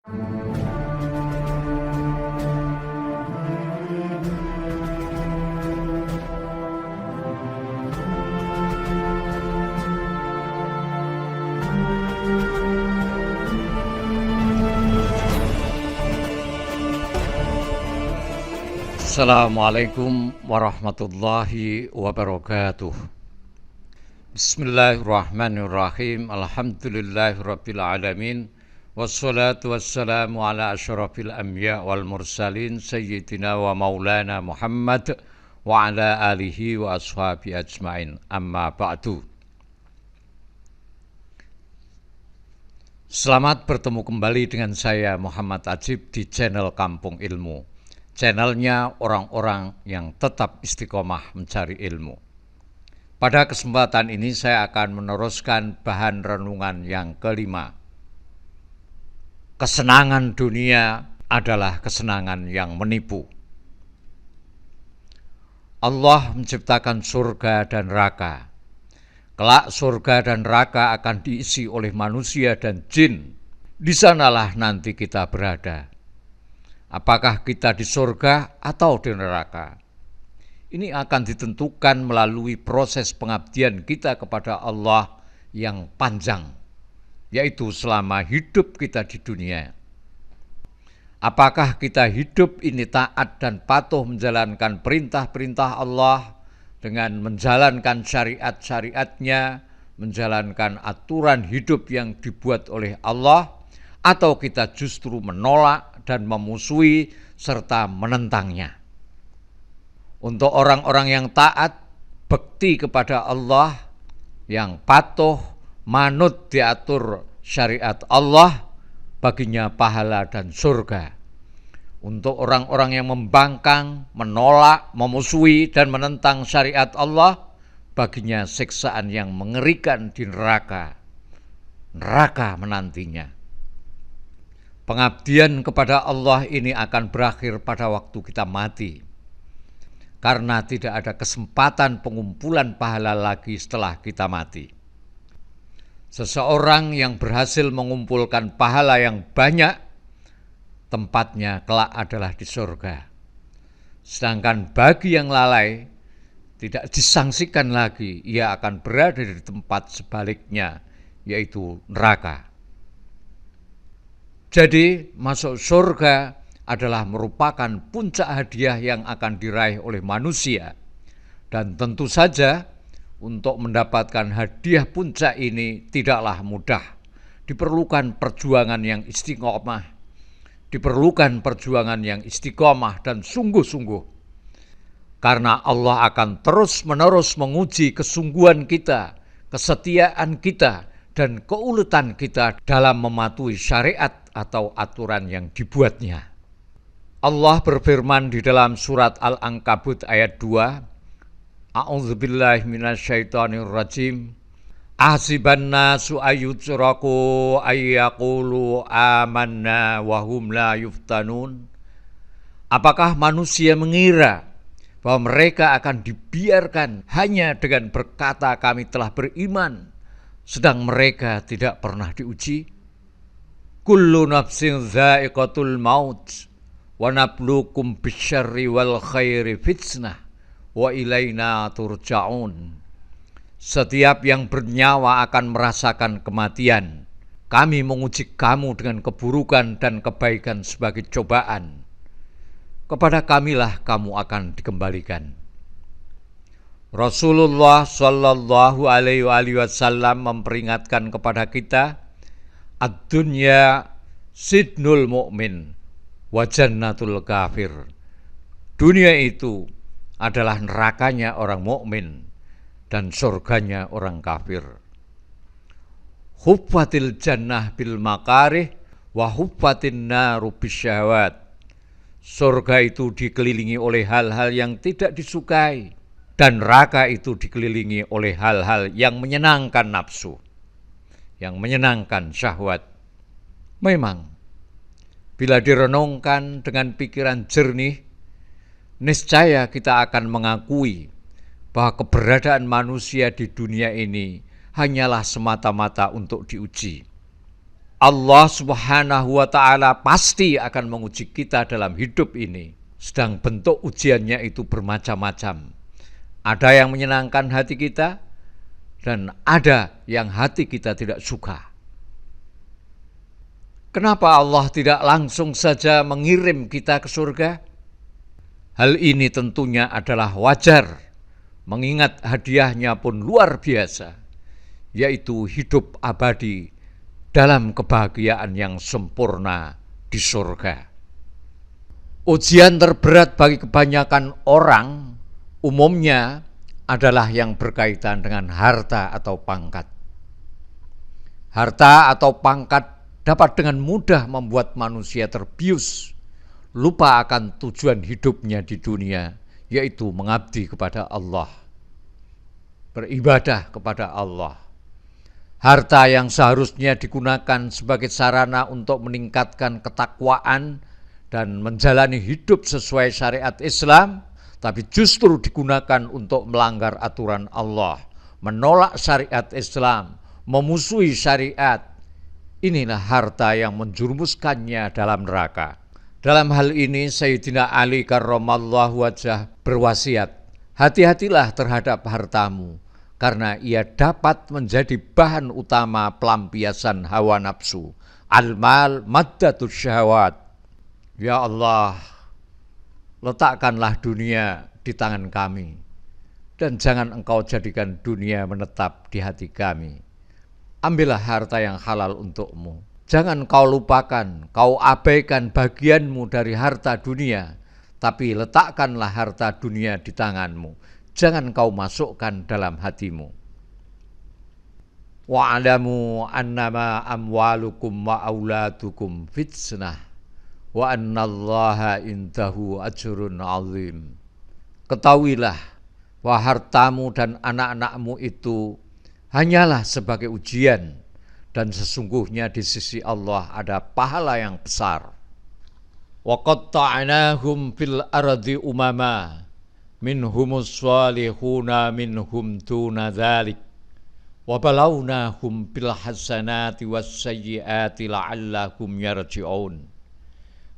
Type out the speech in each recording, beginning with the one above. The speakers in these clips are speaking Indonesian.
Assalamualaikum warahmatullahi wabarakatuh. Bismillahirrahmanirrahim. Alhamdulillahirabbil alamin. Wassalatu wassalamu ala asyrafil anbiya wal mursalin sayyidina wa maulana Muhammad wa ala alihi wa ashabi ajmain. Amma ba'du. Selamat bertemu kembali dengan saya Muhammad Ajib di channel Kampung Ilmu. Channelnya orang-orang yang tetap istiqomah mencari ilmu. Pada kesempatan ini saya akan meneruskan bahan renungan yang kelima. Kesenangan dunia adalah kesenangan yang menipu. Allah menciptakan surga dan neraka. Kelak surga dan neraka akan diisi oleh manusia dan jin. Di sanalah nanti kita berada. Apakah kita di surga atau di neraka? Ini akan ditentukan melalui proses pengabdian kita kepada Allah yang panjang, yaitu selama hidup kita di dunia. Apakah kita hidup ini taat dan patuh menjalankan perintah-perintah Allah dengan menjalankan syariat-syariatnya, menjalankan aturan hidup yang dibuat oleh Allah, atau kita justru menolak dan memusuhi serta menentangnya. Untuk orang-orang yang taat, bekti kepada Allah, yang patuh, manut diatur syariat Allah, baginya pahala dan surga. Untuk orang-orang yang membangkang, menolak, memusuhi dan menentang syariat Allah, baginya siksaan yang mengerikan di neraka. Neraka menantinya. Pengabdian kepada Allah ini akan berakhir pada waktu kita mati. Karena tidak ada kesempatan pengumpulan pahala lagi setelah kita mati. Seseorang yang berhasil mengumpulkan pahala yang banyak, tempatnya kelak adalah di surga. Sedangkan bagi yang lalai, tidak disangsikan lagi, ia akan berada di tempat sebaliknya, yaitu neraka. Jadi masuk surga adalah merupakan puncak hadiah yang akan diraih oleh manusia. Dan tentu saja untuk mendapatkan hadiah puncak ini tidaklah mudah. Diperlukan perjuangan yang istiqomah. Diperlukan perjuangan yang istiqomah dan sungguh-sungguh. Karena Allah akan terus-menerus menguji kesungguhan kita, kesetiaan kita, dan keuletan kita dalam mematuhi syariat atau aturan yang dibuatnya. Allah berfirman di dalam surat Al-Ankabut ayat 2, A'udzubillahi minasyaitonirrajim. Ahsiban nasu ayyutraku ayyaqulu amanna wa hum la yuftanun. Apakah manusia mengira bahwa mereka akan dibiarkan hanya dengan berkata kami telah beriman, sedang mereka tidak pernah diuji? Kullu nafsin dha'iqatul maut wa nabluukum bisyarri wal khairi fitnah wa ilaina turja'un. Setiap yang bernyawa akan merasakan kematian. Kami menguji kamu dengan keburukan dan kebaikan sebagai cobaan. Kepada kamilah kamu akan dikembalikan. Rasulullah Shallallahu Alaihi Wasallam memperingatkan kepada kita, ad-dunya sidnul mu'min wa jannatul kafir. Dunia itu adalah nerakanya orang mukmin dan surganya orang kafir. Huffatil jannah bil makarih wa huffatin naru bisyahwat. Surga itu dikelilingi oleh hal-hal yang tidak disukai, dan neraka itu dikelilingi oleh hal-hal yang menyenangkan nafsu, yang menyenangkan syahwat. Memang, bila direnungkan dengan pikiran jernih, niscaya kita akan mengakui bahwa keberadaan manusia di dunia ini hanyalah semata-mata untuk diuji. Allah Subhanahu wa ta'ala pasti akan menguji kita dalam hidup ini. Sedang bentuk ujiannya itu bermacam-macam. Ada yang menyenangkan hati kita dan ada yang hati kita tidak suka. Kenapa Allah tidak langsung saja mengirim kita ke surga? Hal ini tentunya adalah wajar, mengingat hadiahnya pun luar biasa, yaitu hidup abadi dalam kebahagiaan yang sempurna di surga. Ujian terberat bagi kebanyakan orang umumnya adalah yang berkaitan dengan harta atau pangkat. Harta atau pangkat dapat dengan mudah membuat manusia terbius, lupa akan tujuan hidupnya di dunia, yaitu mengabdi kepada Allah, beribadah kepada Allah. Harta yang seharusnya digunakan sebagai sarana untuk meningkatkan ketakwaan dan menjalani hidup sesuai syariat Islam, tapi justru digunakan untuk melanggar aturan Allah, menolak syariat Islam, memusuhi syariat. Inilah harta yang menjerumuskannya dalam neraka. Dalam hal ini Sayyidina Ali karramallahu wajhah berwasiat, hati-hatilah terhadap hartamu, karena ia dapat menjadi bahan utama pelampiasan hawa nafsu. Al-mal maddatus syahwat. Ya Allah, letakkanlah dunia di tangan kami, dan jangan engkau jadikan dunia menetap di hati kami. Ambillah harta yang halal untukmu. Jangan kau lupakan, kau abaikan bagianmu dari harta dunia, tapi letakkanlah harta dunia di tanganmu. Jangan kau masukkan dalam hatimu. Wa'alamu annama amwalukum wa auladukum fitnah wa annallaha indahu ajrun azim. Ketahuilah bahwa hartamu dan anak-anakmu itu hanyalah sebagai ujian, dan sesungguhnya di sisi Allah ada pahala yang besar. Wa qatta'nahum fil ardi umama minhumus salihuna minhum duna dzalik wa balawnahum bil hasanati was sayyiati la'allahum yarji'un.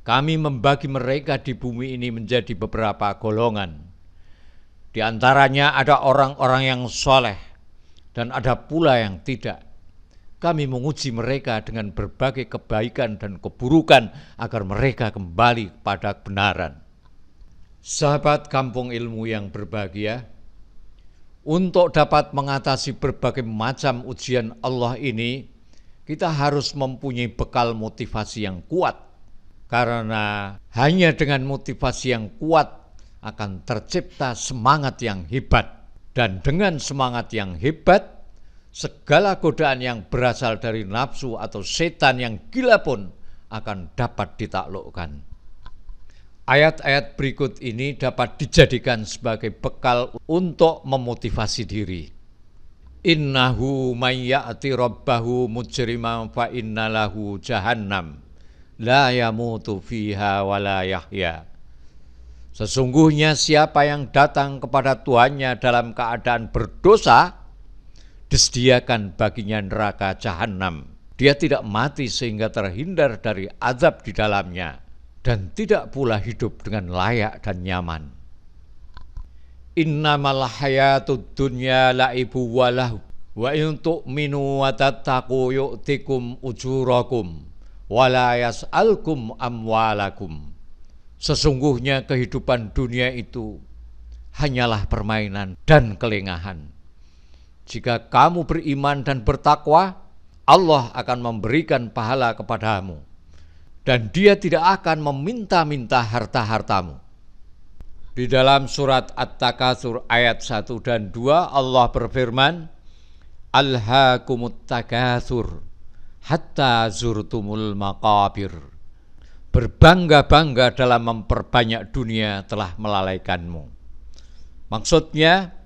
Kami membagi mereka di bumi ini menjadi beberapa golongan. Di antaranya ada orang-orang yang soleh dan ada pula yang tidak. Kami menguji mereka dengan berbagai kebaikan dan keburukan agar mereka kembali pada kebenaran. Sahabat Kampung Ilmu yang berbahagia, untuk dapat mengatasi berbagai macam ujian Allah ini, kita harus mempunyai bekal motivasi yang kuat. Karena hanya dengan motivasi yang kuat akan tercipta semangat yang hebat. Dan dengan semangat yang hebat, segala godaan yang berasal dari nafsu atau setan yang gila pun akan dapat ditaklukkan. Ayat-ayat berikut ini dapat dijadikan sebagai bekal untuk memotivasi diri. Innahu may ya'ti rabbahu mujriman fa innalahu jahannam la yamutu fiha wa la yahya. Sesungguhnya siapa yang datang kepada Tuhannya dalam keadaan berdosa, disediakan baginya neraka jahanam. Dia tidak mati sehingga terhindar dari azab di dalamnya, dan tidak pula hidup dengan layak dan nyaman. Innamal hayatud dunya la'ibu walahu wa in tu'minu wa tattaqu yu'tikum ujurakum wa la yas'alkum amwalakum. Sesungguhnya kehidupan dunia itu hanyalah permainan dan kelengahan. Jika kamu beriman dan bertakwa, Allah akan memberikan pahala kepadamu, dan Dia tidak akan meminta-minta harta-hartamu. Di dalam surat At-Takatsur ayat 1 dan 2 Allah berfirman, Alhaakumut takatsur hatta zurtumul maqabir. Berbangga-bangga dalam memperbanyak dunia telah melalaikanmu. Maksudnya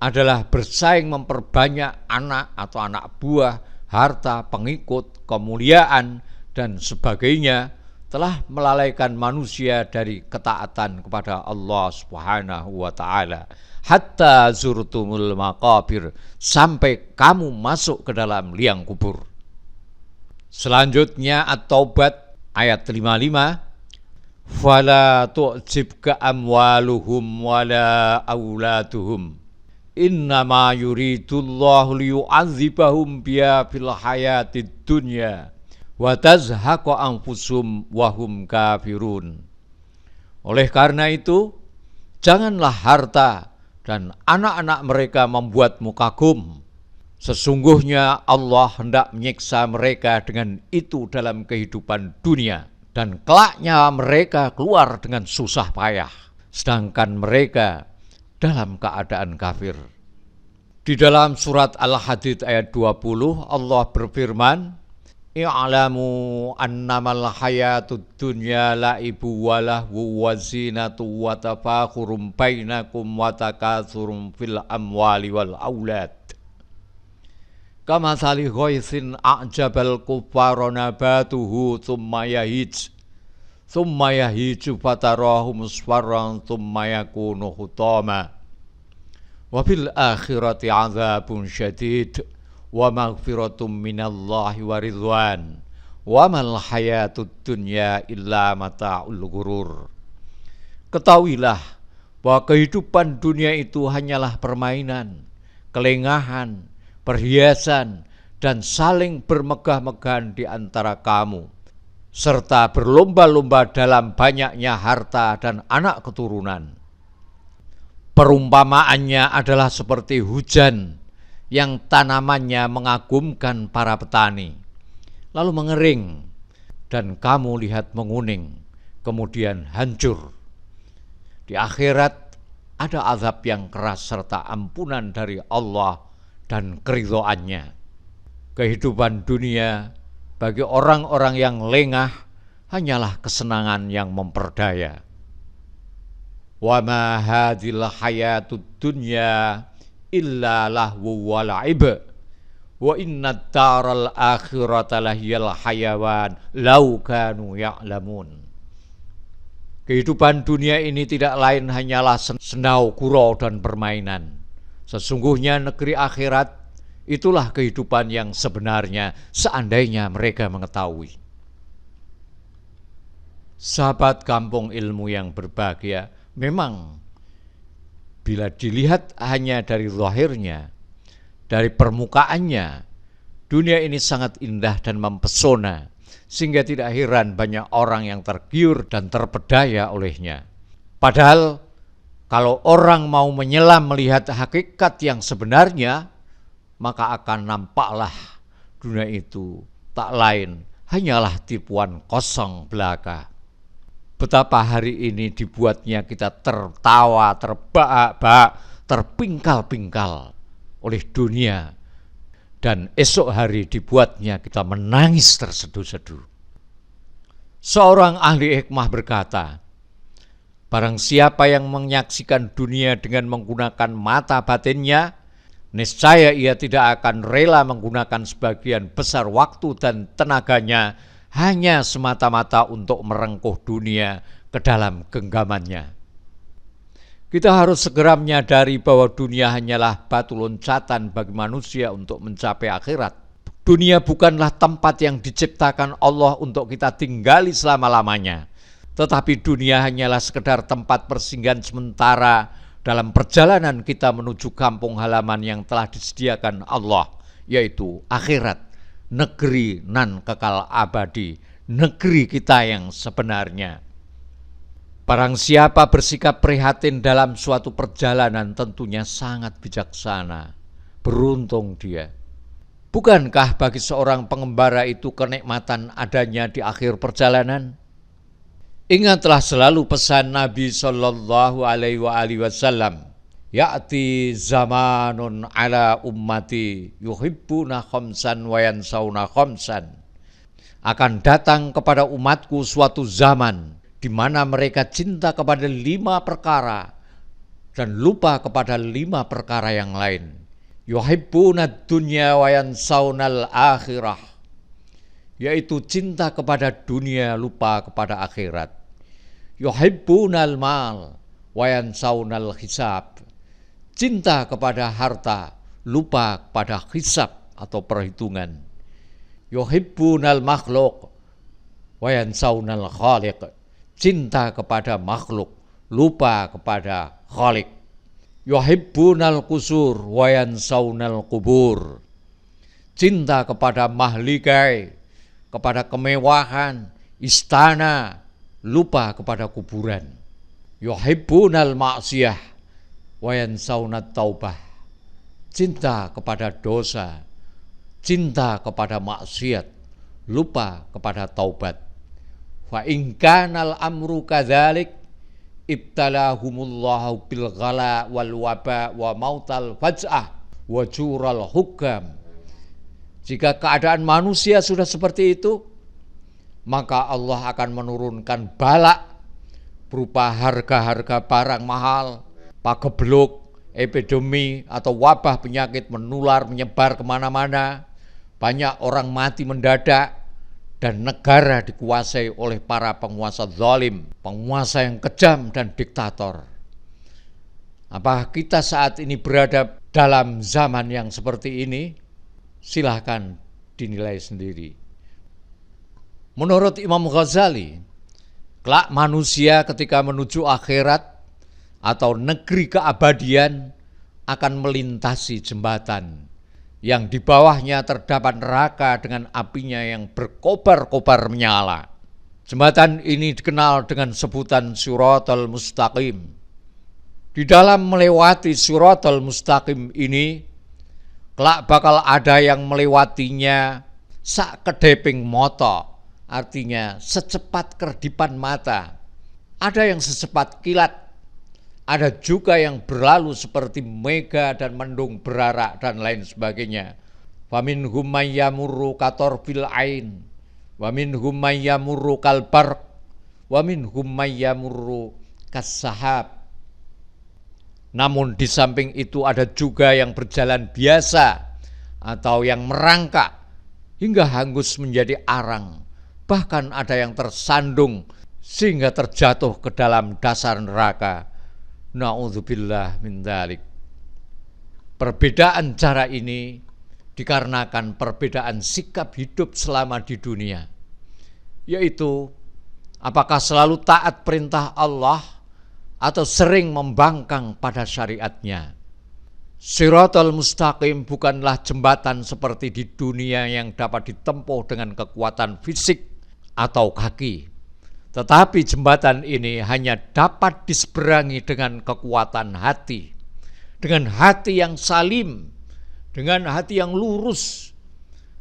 adalah bersaing memperbanyak anak atau anak buah, harta, pengikut, kemuliaan, dan sebagainya telah melalaikan manusia dari ketaatan kepada Allah Subhanahu wa ta'ala. Hatta zurtumul maqabir, sampai kamu masuk ke dalam liang kubur. Selanjutnya At-Taubat ayat 55. Fala tu'jibka amwaluhum wala auladuhum innama yuridullahu liyu'adzibahum biha fil hayatid dunya wa tazhaqa anfusum wa hum kafirun. Oleh karena itu, janganlah harta dan anak-anak mereka membuatmu kagum. Sesungguhnya Allah hendak menyiksa mereka dengan itu dalam kehidupan dunia, dan kelaknya mereka keluar dengan susah payah, sedangkan mereka dalam keadaan kafir. Di dalam surat Al-Hadid ayat 20 Allah berfirman, I'lamu annamal hayatud dunya la'ibu wa lahu wa zinatu wa tafakhurum bainakum wa takatsurum fil amwali wal aulad. Kama sali ghaitsin a'jabal kuffara nabatuhu thumma yahiju fatarahu musfarran thumma yakunu hutama wa fil akhirati 'adzabun syadid wa maghfiratum minallahi wa ridwan wa mal hayatud dunya illa mata'ul ghurur. Ketahuilah bahwa kehidupan dunia itu hanyalah permainan, kelengahan, perhiasan, dan saling bermegah-megahan di antara kamu, serta berlomba-lomba dalam banyaknya harta dan anak keturunan. Perumpamaannya adalah seperti hujan yang tanamannya mengagumkan para petani, lalu mengering, dan kamu lihat menguning, kemudian hancur. Di akhirat ada azab yang keras serta ampunan dari Allah dan keridhoannya. Kehidupan dunia bagi orang-orang yang lengah hanyalah kesenangan yang memperdaya. Wa ma hadhil hayatud dunya illa lahu wa la'ib wa innad daral akhirata lahiyal hayawan law kanu ya'lamun. Kehidupan dunia ini tidak lain hanyalah sendau gurau dan permainan. Sesungguhnya negeri akhirat itulah kehidupan yang sebenarnya seandainya mereka mengetahui. Sahabat kampung ilmu yang berbahagia, memang bila dilihat hanya dari zahirnya, dari permukaannya, dunia ini sangat indah dan mempesona, sehingga tidak heran banyak orang yang tergiur dan terpedaya olehnya. Padahal kalau orang mau menyelam melihat hakikat yang sebenarnya, maka akan nampaklah dunia itu tak lain hanyalah tipuan kosong belaka. Betapa hari ini dibuatnya kita tertawa, terbahak-bahak, terpingkal-pingkal oleh dunia, dan esok hari dibuatnya kita menangis terseduh-seduh. Seorang ahli hikmah berkata, barang siapa yang menyaksikan dunia dengan menggunakan mata batinnya, niscaya ia tidak akan rela menggunakan sebagian besar waktu dan tenaganya hanya semata-mata untuk merengkuh dunia ke dalam genggamannya. Kita harus segera menyadari bahwa dunia hanyalah batu loncatan bagi manusia untuk mencapai akhirat. Dunia bukanlah tempat yang diciptakan Allah untuk kita tinggali selama-lamanya, tetapi dunia hanyalah sekedar tempat persinggahan sementara dalam perjalanan kita menuju kampung halaman yang telah disediakan Allah, yaitu akhirat, negeri nan kekal abadi, negeri kita yang sebenarnya. Barang siapa bersikap prihatin dalam suatu perjalanan tentunya sangat bijaksana, beruntung dia. Bukankah bagi seorang pengembara itu kenikmatan adanya di akhir perjalanan? Ingatlah selalu pesan Nabi Shallallahu Alaihi Wasallam, ya'ti zamanun ala ummati yuhibbuna khamsan wa yansawna khamsan. Akan datang kepada umatku suatu zaman di mana mereka cinta kepada 5 perkara dan lupa kepada 5 perkara yang lain. Yuhibbuna dunya wa yansawnal akhirah, yaitu cinta kepada dunia, lupa kepada akhirat. Yuhibbunal mal wa yansawnal hisab, cinta kepada harta, lupa kepada hisab atau perhitungan. yuhibbunal makhluk wa yansawnal khaliq. Cinta kepada makhluk, lupa kepada khalik. Yuhibbunal qusur wa yansawnal qubur. Cinta kepada mahligai, kepada kemewahan, istana, lupa kepada kuburan. Yuhibbunal ma'siyah wa yansawnat taubah. Cinta kepada dosa, cinta kepada maksiat, lupa kepada taubat. Fa in kanal amru kadzalik ibtalahumullahu bil ghala wal waba wa mautal faj'ah wa jural hukam. Jika keadaan manusia sudah seperti itu, maka Allah akan menurunkan bala berupa harga-harga barang mahal, pagebluk, epidemi atau wabah penyakit menular menyebar kemana-mana, banyak orang mati mendadak, dan negara dikuasai oleh para penguasa zalim, penguasa yang kejam dan diktator. Apakah kita saat ini berada dalam zaman yang seperti ini? Silahkan dinilai sendiri. Menurut Imam Ghazali, kelak manusia ketika menuju akhirat atau negeri keabadian akan melintasi jembatan yang di bawahnya terdapat neraka dengan apinya yang berkobar-kobar menyala. Jembatan ini dikenal dengan sebutan Shiratal Mustaqim. Di dalam melewati Shiratal Mustaqim ini, kelak bakal ada yang melewatinya sak kedeping mata, artinya secepat kerdipan mata. Ada yang secepat kilat, ada juga yang berlalu seperti mega dan mendung berarak dan lain sebagainya. Wa minhum may yamurru katorfil ain, wa minhum may yamurru kal barq, wa minhum may yamurru kas-sahab. Namun di samping itu ada juga yang berjalan biasa atau yang merangkak hingga hangus menjadi arang. Bahkan ada yang tersandung sehingga terjatuh ke dalam dasar neraka. Na'udzubillah min dzalik. Perbedaan cara ini dikarenakan perbedaan sikap hidup selama di dunia, yaitu apakah selalu taat perintah Allah atau sering membangkang pada syariatnya. Shiratal Mustaqim bukanlah jembatan seperti di dunia yang dapat ditempuh dengan kekuatan fisik atau kaki. Tetapi jembatan ini hanya dapat diseberangi dengan kekuatan hati, dengan hati yang salim, dengan hati yang lurus,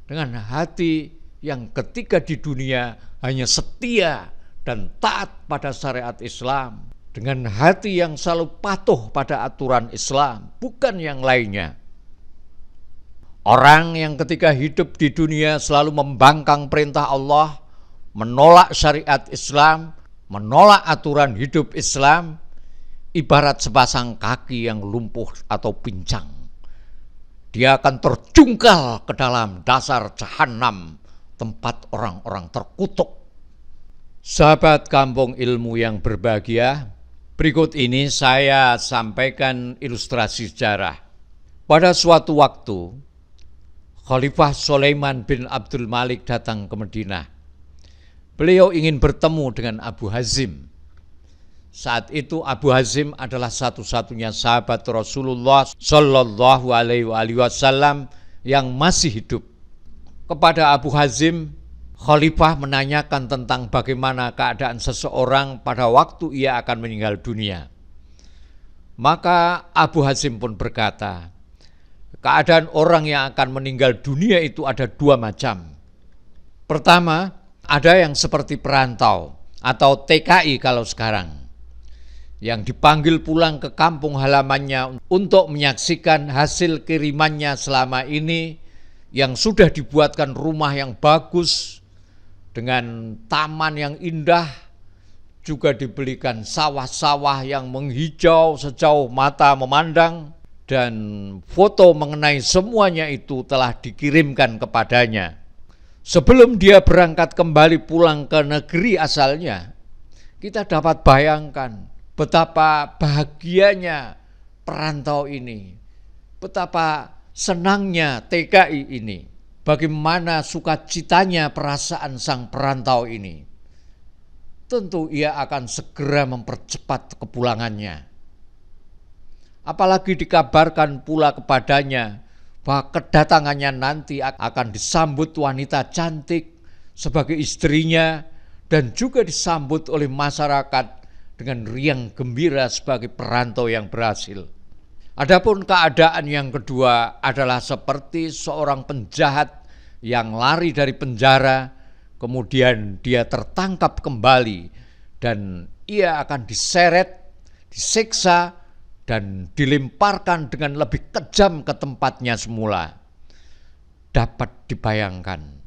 dengan hati yang ketika di dunia hanya setia dan taat pada syariat Islam, dengan hati yang selalu patuh pada aturan Islam, bukan yang lainnya. Orang yang ketika hidup di dunia selalu membangkang perintah Allah, menolak syariat Islam, menolak aturan hidup Islam, ibarat sepasang kaki yang lumpuh atau pincang. Dia akan terjungkal ke dalam dasar jahanam, tempat orang-orang terkutuk. Sahabat Kampung Ilmu yang berbahagia, berikut ini saya sampaikan ilustrasi sejarah. Pada suatu waktu, Khalifah Sulaiman bin Abdul Malik datang ke Madinah. Beliau ingin bertemu dengan Abu Hazim. Saat itu Abu Hazim adalah satu-satunya sahabat Rasulullah Shallallahu Alaihi Wasallam yang masih hidup. Kepada Abu Hazim, Khalifah menanyakan tentang bagaimana keadaan seseorang pada waktu ia akan meninggal dunia. Maka Abu Hazim pun berkata, keadaan orang yang akan meninggal dunia itu ada dua macam. Pertama, ada yang seperti perantau atau TKI kalau sekarang, yang dipanggil pulang ke kampung halamannya untuk menyaksikan hasil kirimannya selama ini, yang sudah dibuatkan rumah yang bagus dengan taman yang indah, juga dibelikan sawah-sawah yang menghijau sejauh mata memandang, dan foto mengenai semuanya itu telah dikirimkan kepadanya. Sebelum dia berangkat kembali pulang ke negeri asalnya, kita dapat bayangkan betapa bahagianya perantau ini, betapa senangnya TKI ini. bagaimana sukacitanya perasaan sang perantau ini. Tentu ia akan segera mempercepat kepulangannya. Apalagi dikabarkan pula kepadanya bahwa kedatangannya nanti akan disambut wanita cantik sebagai istrinya dan juga disambut oleh masyarakat dengan riang gembira sebagai perantau yang berhasil. Adapun keadaan yang kedua adalah seperti seorang penjahat yang lari dari penjara, kemudian dia tertangkap kembali dan ia akan diseret, disiksa, dan dilemparkan dengan lebih kejam ke tempatnya semula. Dapat dibayangkan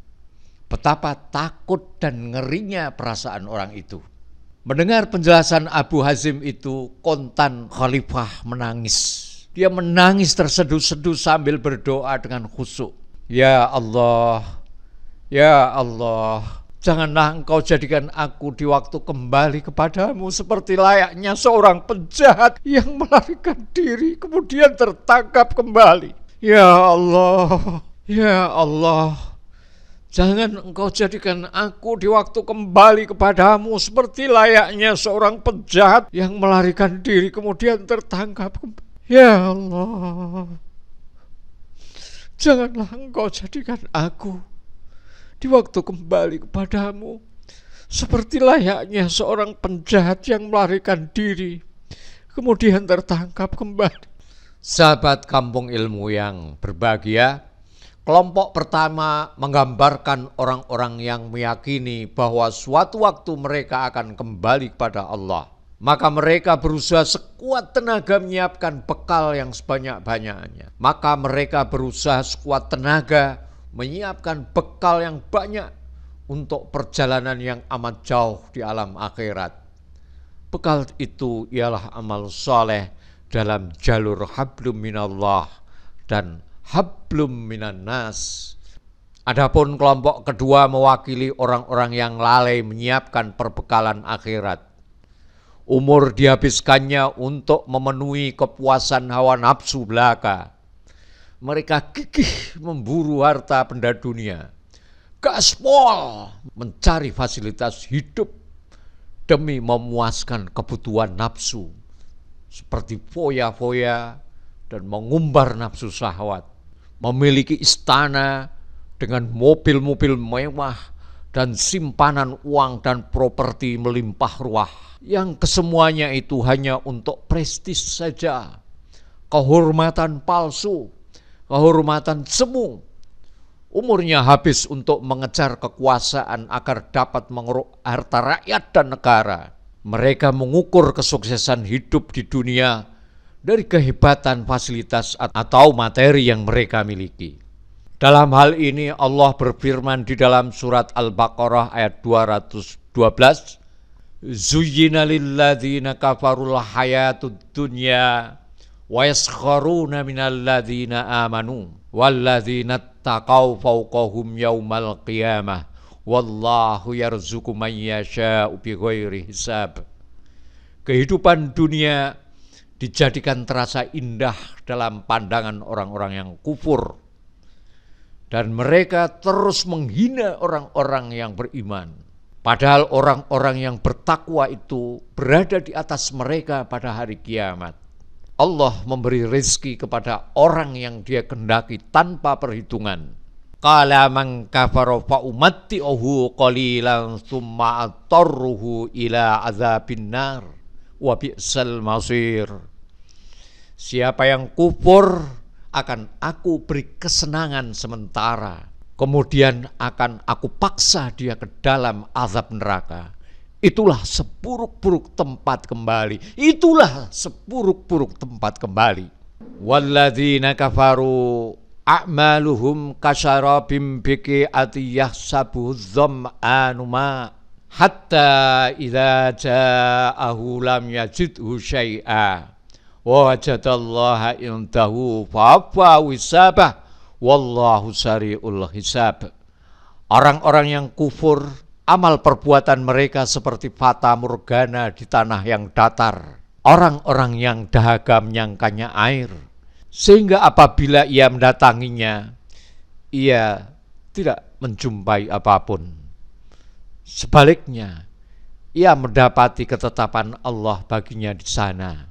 betapa takut dan ngerinya perasaan orang itu. Mendengar penjelasan Abu Hazim itu, kontan Khalifah menangis. Dia menangis terseduh-seduh sambil berdoa dengan khusyuk. Ya Allah, ya Allah, janganlah Engkau jadikan aku di waktu kembali kepadamu seperti layaknya seorang penjahat yang melarikan diri kemudian tertangkap kembali. Ya Allah, ya Allah, jangan Engkau jadikan aku di waktu kembali kepadamu seperti layaknya seorang penjahat yang melarikan diri kemudian tertangkap kembali. Ya Allah, janganlah Engkau jadikan aku di waktu kembali kepadamu seperti layaknya seorang penjahat yang melarikan diri kemudian tertangkap kembali. Sahabat Kampung Ilmu yang berbahagia, kelompok pertama menggambarkan orang-orang yang meyakini bahwa suatu waktu mereka akan kembali kepada Allah. Maka mereka berusaha sekuat tenaga menyiapkan bekal yang sebanyak-banyaknya. Maka mereka berusaha sekuat tenaga menyiapkan bekal yang banyak untuk perjalanan yang amat jauh di alam akhirat. Bekal itu ialah amal soleh dalam jalur hablum minallah dan hablum minan nas. Adapun kelompok kedua mewakili orang-orang yang lalai menyiapkan perbekalan akhirat. Umur dihabiskannya untuk memenuhi kepuasan hawa nafsu belaka. Mereka gigih memburu harta benda dunia, gaspol mencari fasilitas hidup demi memuaskan kebutuhan nafsu, seperti foya-foya dan mengumbar nafsu syahwat, memiliki istana dengan mobil-mobil mewah dan simpanan uang dan properti melimpah ruah, yang kesemuanya itu hanya untuk prestis saja, kehormatan palsu, kehormatan semu. Umurnya habis untuk mengejar kekuasaan agar dapat mengeruk harta rakyat dan negara. Mereka mengukur kesuksesan hidup di dunia dari kehebatan fasilitas atau materi yang mereka miliki. Dalam hal ini Allah berfirman di dalam surat Al-Baqarah ayat 212, Zuyyina lilladzina kafarul hayatud dunya wa yaskharuna minal ladzina amanu walladzina taqaw fawqahum yaumal qiyamah wallahu yarzuqu man yasha'u bighairi hisab. Kehidupan dunia dijadikan terasa indah dalam pandangan orang-orang yang kufur, dan mereka terus menghina orang-orang yang beriman. Padahal orang-orang yang bertakwa itu berada di atas mereka pada hari kiamat. Allah memberi rezeki kepada orang yang Dia kehendaki tanpa perhitungan. Qala man kafara fa umatti'uhu qalilan tsumma atarruhu ila azabin nar wa bi'sal masir. Siapa yang kufur akan aku beri kesenangan sementara, kemudian akan aku paksa dia ke dalam azab neraka. Itulah seburuk-buruk tempat kembali. Itulah seburuk-buruk tempat kembali. Walladzina kafaru a'maluhum kasyarabim biqi'ati yahsabuhu dzam'anu ma hatta idza ja'ahu lam yajidhu syai'a wa wajadallaha indahu fa'afa wisabah wallahu sari'ul hisab. Orang-orang yang kufur, amal perbuatan mereka seperti fata morgana di tanah yang datar. Orang-orang yang dahaga menyangkanya air, sehingga apabila ia mendatanginya, ia tidak menjumpai apapun. Sebaliknya, ia mendapati ketetapan Allah baginya di sana.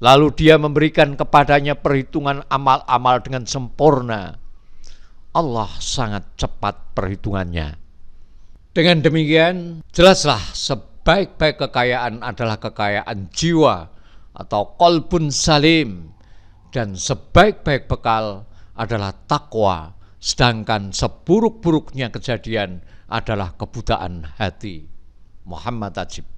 Lalu dia memberikan kepadanya perhitungan amal-amal dengan sempurna. Allah sangat cepat perhitungannya. Dengan demikian, jelaslah sebaik-baik kekayaan adalah kekayaan jiwa atau qalbun salim, dan sebaik-baik bekal adalah takwa, sedangkan seburuk-buruknya kejadian adalah kebutaan hati. Muhammad Ajib.